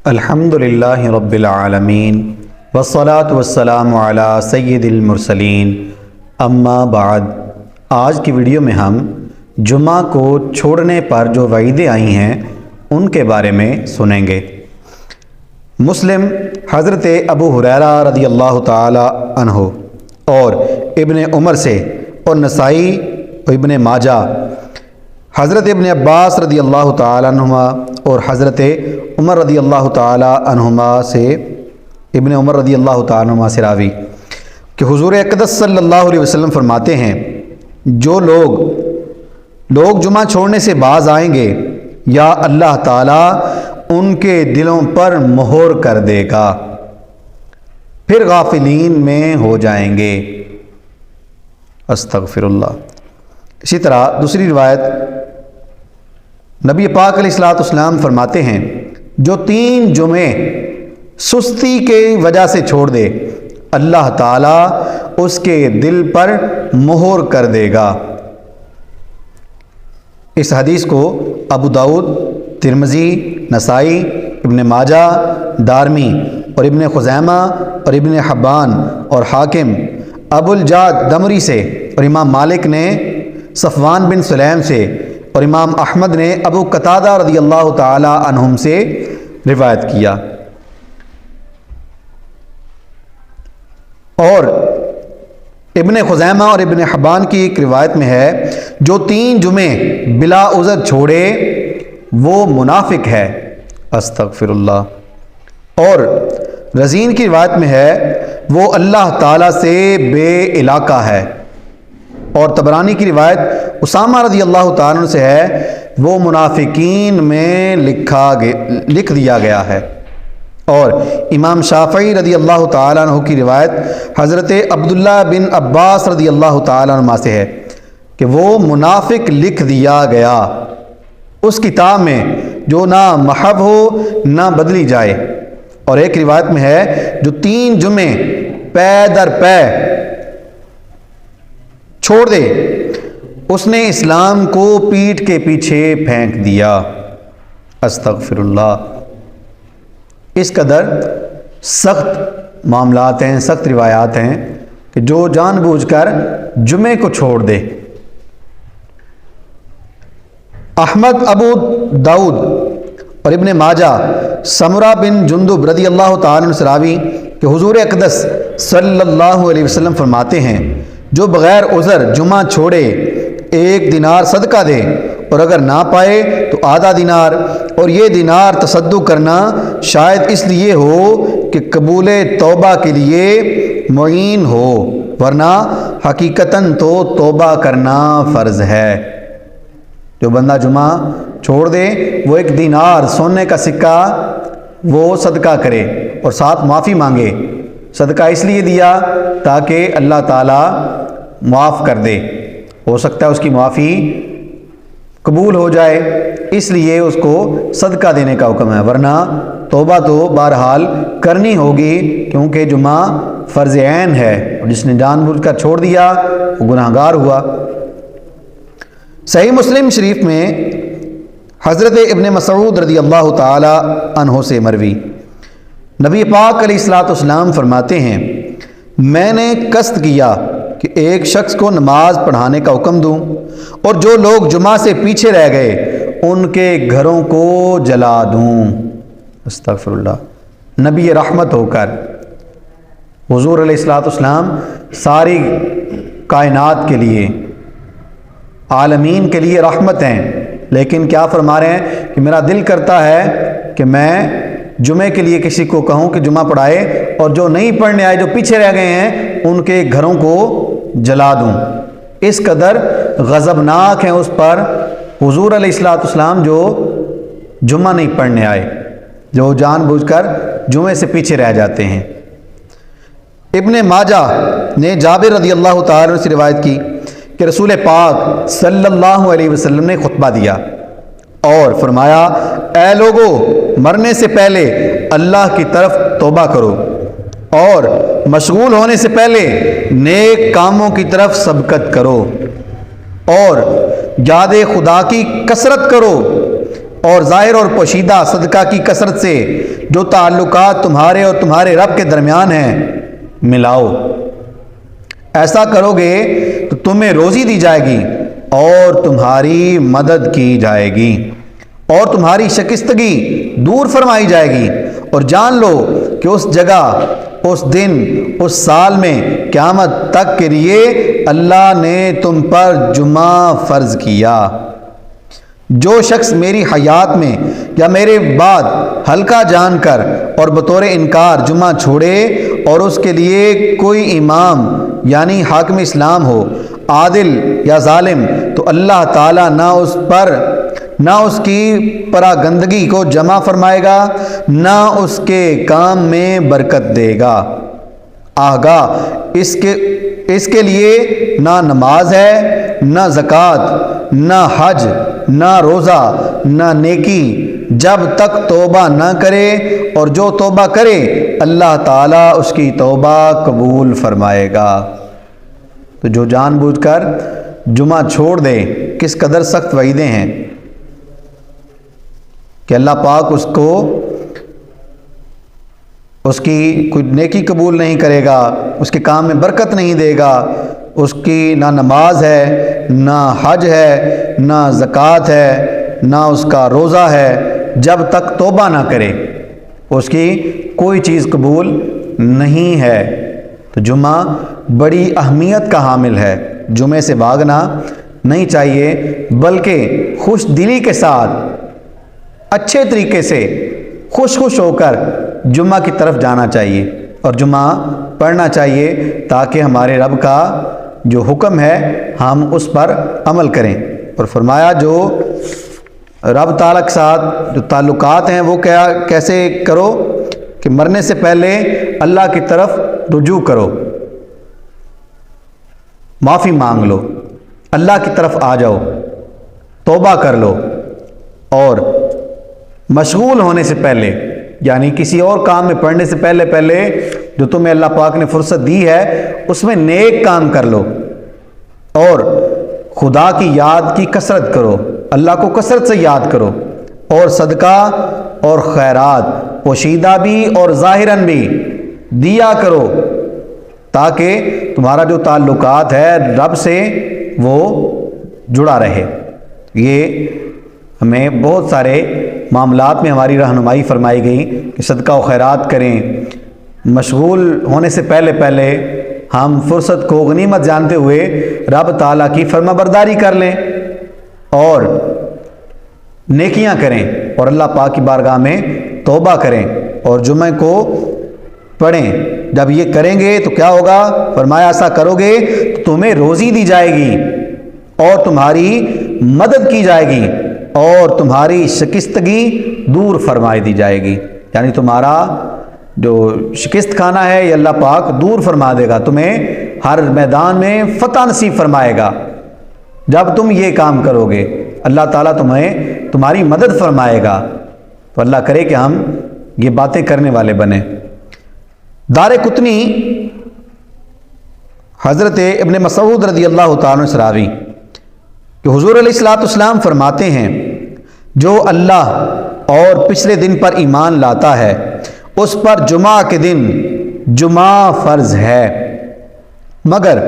الحمدللہ رب العالمین والصلاة والسلام علی سید المرسلین اما بعد۔ آج کی ویڈیو میں ہم جمعہ کو چھوڑنے پر جو وعیدیں آئی ہیں ان کے بارے میں سنیں گے۔ مسلم حضرت ابو ہریرہ رضی اللہ تعالی عنہ اور ابن عمر سے، اور نسائی اور ابن ماجہ حضرت ابن عباس رضی اللہ تعالی عنہما اور حضرت عمر رضی اللہ تعالی عنہما سے، ابن عمر رضی اللہ تعالی عنہما سے راوی کہ حضور اقدس صلی اللہ علیہ وسلم فرماتے ہیں، جو لوگ جمعہ چھوڑنے سے باز آئیں گے یا اللہ تعالیٰ ان کے دلوں پر مہر کر دے گا، پھر غافلین میں ہو جائیں گے۔ استغفر اللہ۔ اسی طرح دوسری روایت نبی پاک علیہ الصلوۃ والسلام فرماتے ہیں، جو 3 جمعے سستی کے وجہ سے چھوڑ دے اللہ تعالیٰ اس کے دل پر مہر کر دے گا۔ اس حدیث کو ابو داؤد، ترمذی، نسائی، ابن ماجہ، دارمی اور ابن خزیمہ اور ابن حبان اور حاکم، ابو الجعد دمری سے، اور امام مالک نے صفوان بن سلیم سے، اور امام احمد نے ابو قتادہ رضی اللہ تعالی عنہم سے روایت کیا۔ اور ابن خزیمہ اور ابن حبان کی ایک روایت میں ہے، جو 3 جمعے بلا عذر چھوڑے وہ منافق ہے۔ استغفر اللہ۔ اور رزین کی روایت میں ہے، وہ اللہ تعالیٰ سے بے علاقہ ہے۔ اور طبرانی کی روایت اسامہ رضی اللہ تعالیٰ عنہ سے ہے، وہ منافقین میں لکھ دیا گیا ہے۔ اور امام شافعی رضی اللہ تعالیٰ عنہ کی روایت حضرت عبداللہ بن عباس رضی اللہ تعالیٰ عنہ سے ہے کہ وہ منافق لکھ دیا گیا اس کتاب میں جو نہ محو ہو نہ بدلی جائے۔ اور ایک روایت میں ہے، جو 3 جمعے پے در پے چھوڑ دے اس نے اسلام کو پیٹھ کے پیچھے پھینک دیا۔ استغفر اللہ۔ اس قدر سخت معاملات ہیں، سخت روایات ہیں کہ جو جان بوجھ کر جمعے کو چھوڑ دے۔ احمد، ابو داؤد اور ابن ماجہ سمرہ بن جندب رضی اللہ تعالیٰ عنہ سے راوی کہ حضور اقدس صلی اللہ علیہ وسلم فرماتے ہیں، جو بغیر عذر جمعہ چھوڑے 1 دینار صدقہ دے، اور اگر نہ پائے تو آدھا دینار، اور یہ دینار تصدق کرنا شاید اس لیے ہو کہ قبول توبہ کے لیے معین ہو، ورنہ حقیقتاً تو توبہ کرنا فرض ہے۔ جو بندہ جمعہ چھوڑ دے وہ 1 دینار سونے کا سکہ وہ صدقہ کرے اور ساتھ معافی مانگے۔ صدقہ اس لیے دیا تاکہ اللہ تعالیٰ معاف کر دے، ہو سکتا ہے اس کی معافی قبول ہو جائے، اس لیے اس کو صدقہ دینے کا حکم ہے، ورنہ توبہ تو بہرحال کرنی ہوگی، کیونکہ جمعہ فرض عین ہے، اور جس نے جان بوجھ کر چھوڑ دیا وہ گناہ گار ہوا۔ صحیح مسلم شریف میں حضرت ابن مسعود رضی اللہ تعالی عنہ سے مروی، نبی پاک علیہ الصلوۃ والسلام فرماتے ہیں، میں نے قصد کیا کہ ایک شخص کو نماز پڑھانے کا حکم دوں، اور جو لوگ جمعہ سے پیچھے رہ گئے ان کے گھروں کو جلا دوں۔ استغفر اللہ۔ نبی رحمت ہو کر حضور علیہ الصلوۃ والسلام ساری کائنات کے لیے، عالمین کے لیے رحمت ہیں، لیکن کیا فرما رہے ہیں کہ میرا دل کرتا ہے کہ میں جمعے کے لیے کسی کو کہوں کہ جمعہ پڑھائے، اور جو نہیں پڑھنے آئے، جو پیچھے رہ گئے ہیں، ان کے گھروں کو جلا دوں۔ اس قدر غضبناک ہیں اس پر حضور علیہ الصلوۃ والسلام جو جمعہ نہیں پڑھنے آئے، جو جان بوجھ کر جمعے سے پیچھے رہ جاتے ہیں۔ ابن ماجہ نے جابر رضی اللہ تعالیٰ عنہ سے روایت کی کہ رسول پاک صلی اللہ علیہ وسلم نے خطبہ دیا اور فرمایا، اے لوگو، مرنے سے پہلے اللہ کی طرف توبہ کرو، اور مشغول ہونے سے پہلے نیک کاموں کی طرف سبقت کرو، اور یاد خدا کی کثرت کرو، اور ظاہر اور پوشیدہ صدقہ کی کثرت سے جو تعلقات تمہارے اور تمہارے رب کے درمیان ہیں ملاؤ۔ ایسا کرو گے تو تمہیں روزی دی جائے گی اور تمہاری مدد کی جائے گی اور تمہاری شکستگی دور فرمائی جائے گی، اور جان لو کہ اس جگہ، اس دن، اس سال میں قیامت تک کے لیے اللہ نے تم پر جمعہ فرض کیا۔ جو شخص میری حیات میں یا میرے بعد ہلکا جان کر اور بطور انکار جمعہ چھوڑے اور اس کے لیے کوئی امام یعنی حاکم اسلام ہو، عادل یا ظالم، تو اللہ تعالیٰ نہ اس کی پراگندگی کو جمع فرمائے گا، نہ اس کے کام میں برکت دے گا۔ آگاہ اس کے لیے نہ نماز ہے، نہ زکوٰۃ، نہ حج، نہ روزہ، نہ نیکی، جب تک توبہ نہ کرے، اور جو توبہ کرے اللہ تعالیٰ اس کی توبہ قبول فرمائے گا۔ تو جو جان بوجھ کر جمعہ چھوڑ دے، کس قدر سخت وعیدیں ہیں کہ اللہ پاک اس کی کوئی نیکی قبول نہیں کرے گا، اس کے کام میں برکت نہیں دے گا، اس کی نہ نماز ہے، نہ حج ہے، نہ زکوٰۃ ہے، نہ اس کا روزہ ہے، جب تک توبہ نہ کرے اس کی کوئی چیز قبول نہیں ہے۔ تو جمعہ بڑی اہمیت کا حامل ہے، جمعے سے بھاگنا نہیں چاہیے، بلکہ خوش دلی کے ساتھ اچھے طریقے سے خوش ہو کر جمعہ کی طرف جانا چاہیے اور جمعہ پڑھنا چاہیے، تاکہ ہمارے رب کا جو حکم ہے ہم اس پر عمل کریں۔ اور فرمایا جو رب تعالیٰ کے ساتھ جو تعلقات ہیں وہ کیسے کرو کہ مرنے سے پہلے اللہ کی طرف رجوع کرو، معافی مانگ لو، اللہ کی طرف آ جاؤ، توبہ کر لو، اور مشغول ہونے سے پہلے یعنی کسی اور کام میں پڑھنے سے پہلے جو تمہیں اللہ پاک نے فرصت دی ہے اس میں نیک کام کر لو، اور خدا کی یاد کی کثرت کرو، اللہ کو کثرت سے یاد کرو، اور صدقہ اور خیرات پوشیدہ بھی اور ظاہراً بھی دیا کرو، تاکہ تمہارا جو تعلقات ہے رب سے وہ جڑا رہے۔ یہ ہمیں بہت سارے معاملات میں ہماری رہنمائی فرمائی گئی کہ صدقہ و خیرات کریں، مشغول ہونے سے پہلے ہم فرصت کو غنیمت جانتے ہوئے رب تعالیٰ کی فرما برداری کر لیں اور نیکیاں کریں اور اللہ پاک کی بارگاہ میں توبہ کریں اور جمعہ کو پڑھیں۔ جب یہ کریں گے تو کیا ہوگا؟ فرمایا ایسا کرو گے تو تمہیں روزی دی جائے گی اور تمہاری مدد کی جائے گی اور تمہاری شکستگی دور فرمائی دی جائے گی، یعنی تمہارا جو شکست کھانا ہے یہ اللہ پاک دور فرما دے گا، تمہیں ہر میدان میں فتح نصیب فرمائے گا۔ جب تم یہ کام کرو گے اللہ تعالیٰ تمہاری مدد فرمائے گا۔ تو اللہ کرے کہ ہم یہ باتیں کرنے والے بنیں۔ دار قطنی حضرت ابن مسعود رضی اللہ تعالیٰ عنہ سے راوی کہ حضور علیہ الصلوۃ والسلام فرماتے ہیں جو اللہ اور پچھلے دن پر ایمان لاتا ہے اس پر جمعہ کے دن جمعہ فرض ہے، مگر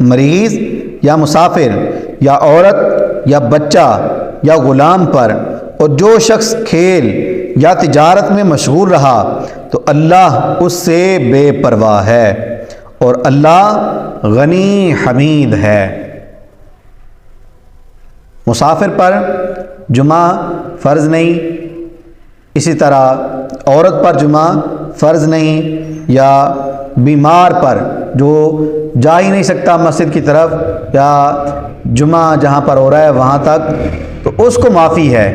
مریض یا مسافر یا عورت یا بچہ یا غلام پر، اور جو شخص کھیل یا تجارت میں مشغول رہا تو اللہ اس سے بے پرواہ ہے اور اللہ غنی حمید ہے۔ مسافر پر جمعہ فرض نہیں، اسی طرح عورت پر جمعہ فرض نہیں، یا بیمار پر جو جا ہی نہیں سکتا مسجد کی طرف یا جمعہ جہاں پر ہو رہا ہے وہاں تک، تو اس کو معافی ہے،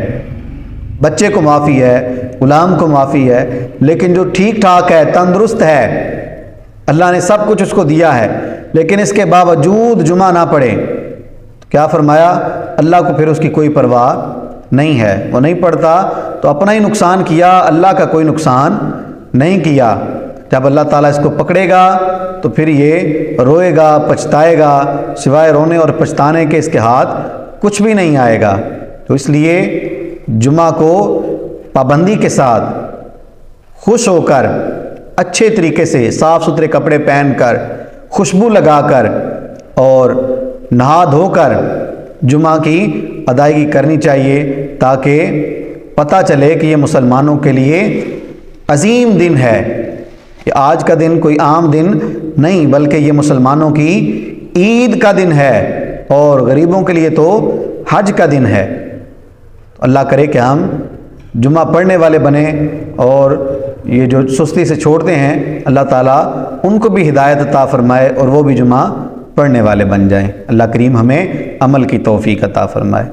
بچے کو معافی ہے، غلام کو معافی ہے، لیکن جو ٹھیک ٹھاک ہے، تندرست ہے، اللہ نے سب کچھ اس کو دیا ہے، لیکن اس کے باوجود جمعہ نہ پڑھے تو کیا فرمایا؟ اللہ کو پھر اس کی کوئی پرواہ نہیں ہے، وہ نہیں پڑھتا تو اپنا ہی نقصان کیا، اللہ کا کوئی نقصان نہیں کیا۔ جب اللہ تعالیٰ اس کو پکڑے گا تو پھر یہ روئے گا، پچھتائے گا، سوائے رونے اور پچھتانے کے اس کے ہاتھ کچھ بھی نہیں آئے گا۔ تو اس لیے جمعہ کو پابندی کے ساتھ خوش ہو کر اچھے طریقے سے صاف ستھرے کپڑے پہن کر خوشبو لگا کر اور نہا دھو کر جمعہ کی ادائیگی کرنی چاہیے، تاکہ پتہ چلے کہ یہ مسلمانوں کے لیے عظیم دن ہے، کہ آج کا دن کوئی عام دن نہیں بلکہ یہ مسلمانوں کی عید کا دن ہے، اور غریبوں کے لیے تو حج کا دن ہے۔ اللہ کرے کہ ہم جمعہ پڑھنے والے بنیں، اور یہ جو سستی سے چھوڑتے ہیں اللہ تعالیٰ ان کو بھی ہدایت عطا فرمائے اور وہ بھی جمعہ پڑھنے والے بن جائیں۔ اللہ کریم ہمیں عمل کی توفیق عطا فرمائے۔